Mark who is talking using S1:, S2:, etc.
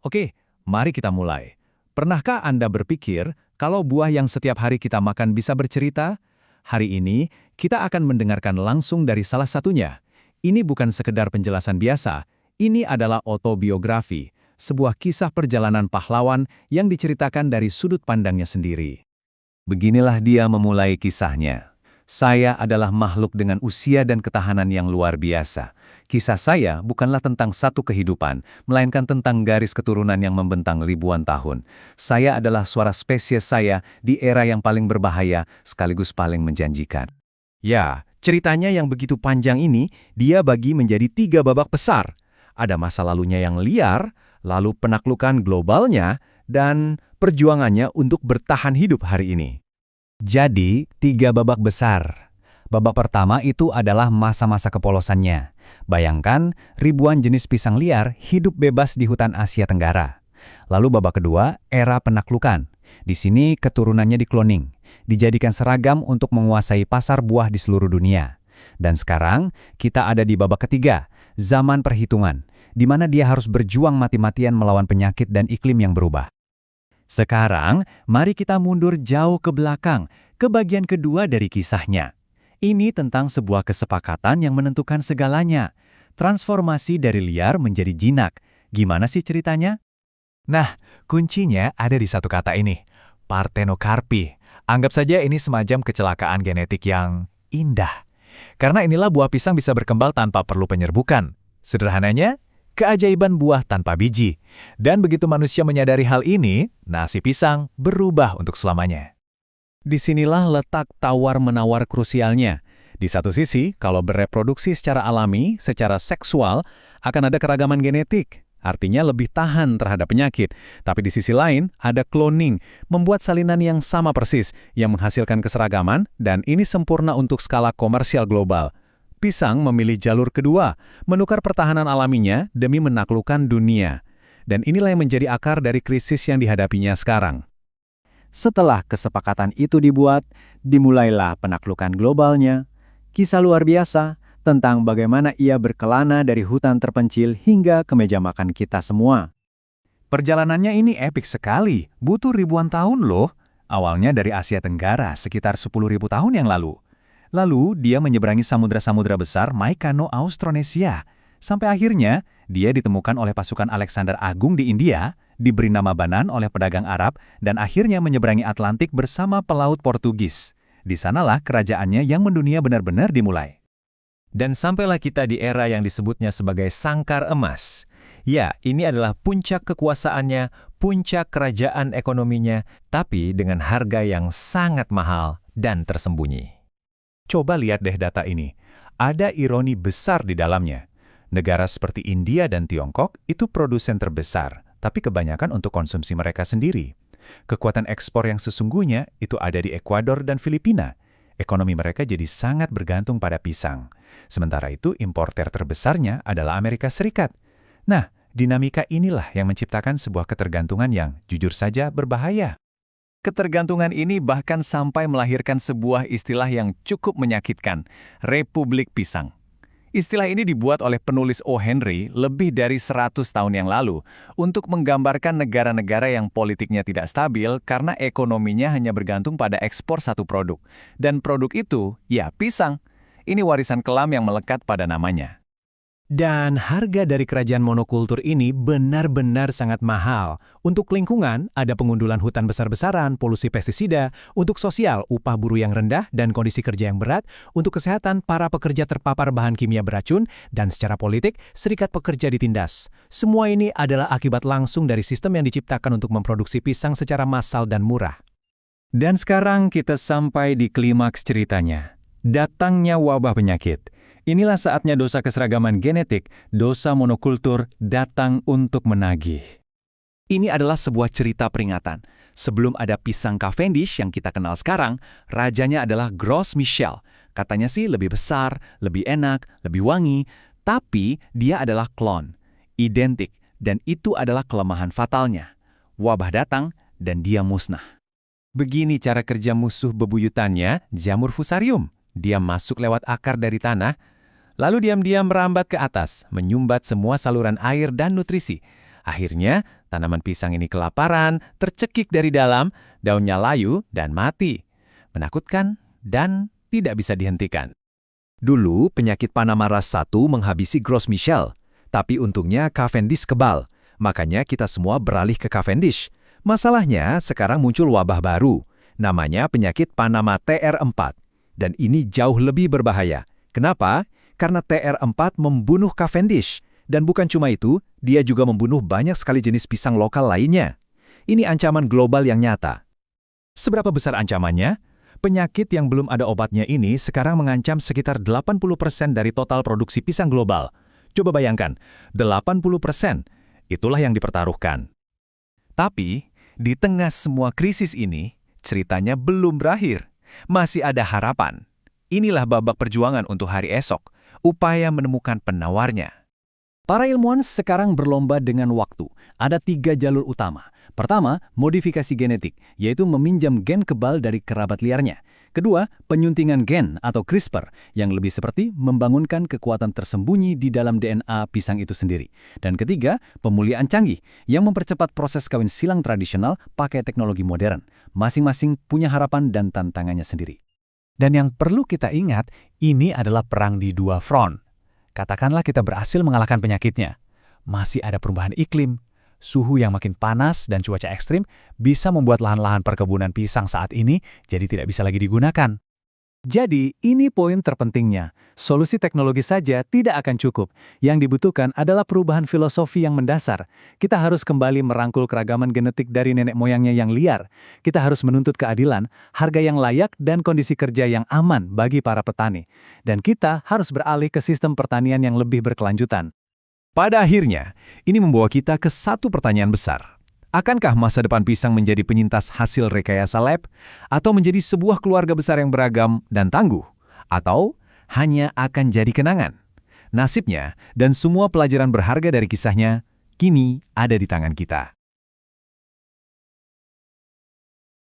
S1: Oke, mari kita mulai. Pernahkah Anda berpikir kalau buah yang setiap hari kita makan bisa bercerita? Hari ini, kita akan mendengarkan langsung dari salah satunya. Ini bukan sekedar penjelasan biasa, ini adalah autobiografi, sebuah kisah perjalanan pahlawan yang diceritakan dari sudut pandangnya sendiri. Beginilah dia memulai kisahnya. Saya adalah makhluk dengan usia dan ketahanan yang luar biasa. Kisah saya bukanlah tentang satu kehidupan, melainkan tentang garis keturunan yang membentang ribuan tahun. Saya adalah suara spesies saya di era yang paling berbahaya, sekaligus paling menjanjikan. Ya, ceritanya yang begitu panjang ini, dia bagi menjadi 3 babak besar. Ada masa lalunya yang liar, lalu penaklukan globalnya, dan perjuangannya untuk bertahan hidup hari ini. Jadi, 3 babak besar. Babak pertama itu adalah masa-masa kepolosannya. Bayangkan, ribuan jenis pisang liar hidup bebas di hutan Asia Tenggara. Lalu babak kedua, era penaklukan. Di sini keturunannya dikloning, dijadikan seragam untuk menguasai pasar buah di seluruh dunia. Dan sekarang, kita ada di babak ketiga, zaman perhitungan, di mana dia harus berjuang mati-matian melawan penyakit dan iklim yang berubah. Sekarang, mari kita mundur jauh ke belakang, ke bagian kedua dari kisahnya. Ini tentang sebuah kesepakatan yang menentukan segalanya. Transformasi dari liar menjadi jinak. Gimana sih ceritanya? Nah, kuncinya ada di satu kata ini, partenokarpi. Anggap saja ini semacam kecelakaan genetik yang indah. Karena inilah buah pisang bisa berkembang tanpa perlu penyerbukan. Sederhananya, keajaiban buah tanpa biji. Dan begitu manusia menyadari hal ini, nasi pisang berubah untuk selamanya. Disinilah letak tawar-menawar krusialnya. Di satu sisi, kalau bereproduksi secara alami, secara seksual, akan ada keragaman genetik. Artinya lebih tahan terhadap penyakit. Tapi di sisi lain, ada cloning, membuat salinan yang sama persis, yang menghasilkan keseragaman, dan ini sempurna untuk skala komersial global. Pisang memilih jalur kedua, menukar pertahanan alaminya demi menaklukkan dunia. Dan inilah yang menjadi akar dari krisis yang dihadapinya sekarang. Setelah kesepakatan itu dibuat, dimulailah penaklukan globalnya. Kisah luar biasa tentang bagaimana ia berkelana dari hutan terpencil hingga ke meja makan kita semua. Perjalanannya ini epik sekali, butuh ribuan tahun loh. Awalnya dari Asia Tenggara sekitar 10.000 tahun yang lalu. Lalu, dia menyeberangi samudra-samudra besar Mycano-Austronesia. Sampai akhirnya, dia ditemukan oleh pasukan Alexander Agung di India, diberi nama Banan oleh pedagang Arab, dan akhirnya menyeberangi Atlantik bersama pelaut Portugis. Di sanalah kerajaannya yang mendunia benar-benar dimulai. Dan sampailah kita di era yang disebutnya sebagai Sangkar Emas. Ya, ini adalah puncak kekuasaannya, puncak kerajaan ekonominya, tapi dengan harga yang sangat mahal dan tersembunyi. Coba lihat deh data ini. Ada ironi besar di dalamnya. Negara seperti India dan Tiongkok itu produsen terbesar, tapi kebanyakan untuk konsumsi mereka sendiri. Kekuatan ekspor yang sesungguhnya itu ada di Ekuador dan Filipina. Ekonomi mereka jadi sangat bergantung pada pisang. Sementara itu, importer terbesarnya adalah Amerika Serikat. Nah, dinamika inilah yang menciptakan sebuah ketergantungan yang jujur saja berbahaya. Ketergantungan ini bahkan sampai melahirkan sebuah istilah yang cukup menyakitkan, Republik Pisang. Istilah ini dibuat oleh penulis O. Henry lebih dari 100 tahun yang lalu untuk menggambarkan negara-negara yang politiknya tidak stabil karena ekonominya hanya bergantung pada ekspor satu produk. Dan produk itu, ya pisang. Ini warisan kelam yang melekat pada namanya. Dan harga dari kerajaan monokultur ini benar-benar sangat mahal. Untuk lingkungan, ada pengundulan hutan besar-besaran, polusi pestisida. Untuk sosial, upah buruh yang rendah dan kondisi kerja yang berat. Untuk kesehatan, para pekerja terpapar bahan kimia beracun. Dan secara politik, serikat pekerja ditindas. Semua ini adalah akibat langsung dari sistem yang diciptakan untuk memproduksi pisang secara massal dan murah. Dan sekarang kita sampai di klimaks ceritanya. Datangnya wabah penyakit. Inilah saatnya dosa keseragaman genetik, dosa monokultur, datang untuk menagih. Ini adalah sebuah cerita peringatan. Sebelum ada pisang Cavendish yang kita kenal sekarang, rajanya adalah Gros Michel. Katanya sih lebih besar, lebih enak, lebih wangi, tapi dia adalah klon, identik, dan itu adalah kelemahan fatalnya. Wabah datang, dan dia musnah. Begini cara kerja musuh bebuyutannya, jamur fusarium. Dia masuk lewat akar dari tanah, lalu diam-diam merambat ke atas, menyumbat semua saluran air dan nutrisi.
S2: Akhirnya, tanaman pisang ini kelaparan, tercekik dari dalam, daunnya layu dan mati. Menakutkan dan tidak bisa dihentikan.
S3: Dulu, penyakit Panama ras 1 menghabisi Gros Michel, tapi untungnya Cavendish kebal. Makanya kita semua beralih ke Cavendish. Masalahnya, sekarang muncul wabah baru, namanya penyakit Panama TR4. Dan ini jauh lebih berbahaya. Kenapa? Karena TR4 membunuh Cavendish. Dan bukan cuma itu, dia juga membunuh banyak sekali jenis pisang lokal lainnya. Ini ancaman global yang nyata.
S1: Seberapa besar ancamannya? Penyakit yang belum ada obatnya ini sekarang mengancam sekitar 80% dari total produksi pisang global. Coba bayangkan, 80%. Itulah yang dipertaruhkan. Tapi, di tengah semua krisis ini, ceritanya belum berakhir. Masih ada harapan. Inilah babak perjuangan untuk hari esok, upaya menemukan penawarnya. Para ilmuwan sekarang berlomba dengan waktu. Ada 3 jalur utama. Pertama, modifikasi genetik, yaitu meminjam gen kebal dari kerabat liarnya. Kedua, penyuntingan gen atau CRISPR, yang lebih seperti membangunkan kekuatan tersembunyi di dalam DNA pisang itu sendiri. Dan ketiga, pemulihan canggih, yang mempercepat proses kawin silang tradisional pakai teknologi modern. Masing-masing punya harapan dan tantangannya sendiri. Dan yang perlu kita ingat, ini adalah perang di 2 front. Katakanlah kita berhasil mengalahkan penyakitnya. Masih ada perubahan iklim, suhu yang makin panas dan cuaca ekstrim bisa membuat lahan-lahan perkebunan pisang saat ini jadi tidak bisa lagi digunakan. Jadi, ini poin terpentingnya. Solusi teknologi saja tidak akan cukup. Yang dibutuhkan adalah perubahan filosofi yang mendasar. Kita harus kembali merangkul keragaman genetik dari nenek moyangnya yang liar. Kita harus menuntut keadilan, harga yang layak, dan kondisi kerja yang aman bagi para petani. Dan kita harus beralih ke sistem pertanian yang lebih berkelanjutan. Pada akhirnya, ini membawa kita ke satu pertanyaan besar. Akankah masa depan pisang menjadi penyintas hasil rekayasa lab? Atau menjadi sebuah keluarga besar yang beragam dan tangguh? Atau hanya akan jadi kenangan? Nasibnya dan semua pelajaran berharga dari kisahnya kini ada di tangan kita.